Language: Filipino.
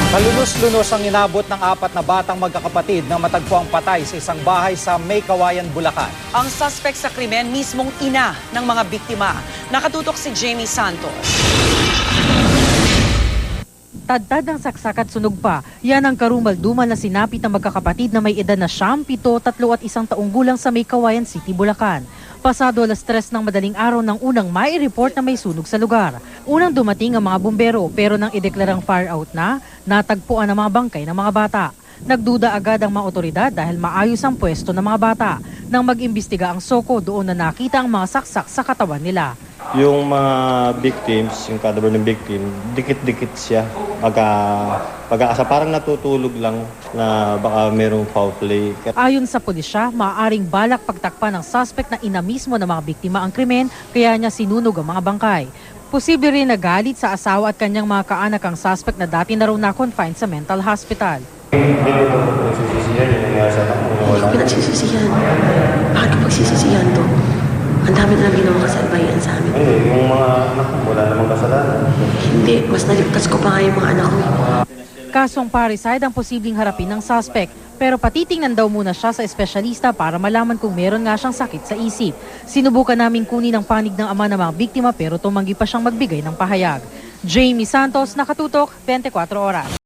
Kalunos-lunos ang inabot ng 4 na batang magkakapatid na matagpuang patay sa isang bahay sa May Kawayan, Bulacan. Ang suspect sa krimen mismong ina ng mga biktima. Nakatutok si Jamie Santos. Tadtad ng saksak at sunog pa. Yan ang karumal-dumal na sinapit ng magkakapatid na may edad na 7, 3 at 1 taong gulang sa May Kawayan City, Bulacan. Pasado 3:00 ng madaling araw nang unang mai-report na may sunog sa lugar. Unang dumating ang mga bumbero pero nang ideklarang fire out na, natagpuan ang mga bangkay ng mga bata. Nagduda agad ang mga otoridad dahil maayos ang pwesto ng mga bata. Nang mag-imbestiga ang SOCO, doon na nakita ang mga saksak sa katawan nila. Yung mga victims, yung cadaver ng victim, dikit-dikit siya. Pag-aasa, parang natutulog lang na baka merong foul play. Ayon sa pulisya, maaaring balak pagtakpan ng suspect na ina mismo ng mga biktima ang krimen, kaya niya sinunog ang mga bangkay. Posible rin nagalit sa asawa at kanyang mga kaanak ang suspect na dati na raw na-confine sa mental hospital. Hindi ko ito pagsisisihan yung nangyari sa anak mo. Pinagsisisihan. Bakit ko pagsisisihan to? Ang dami na ginawa kasalbayan sa amin. Hindi, yung mga anak mo, wala namang kasalanan. Hindi, mas naligtas ko pa nga yung mga anak ko. Kasong parricide ang posibleng harapin ng suspect, pero patitingnan daw muna siya sa espesyalista para malaman kung meron nga siyang sakit sa isip. Sinubukan namin kunin ang panig ng ama ng mga biktima pero tumanggi pa siyang magbigay ng pahayag. Jamie Santos, Nakatutok, 24 Oras.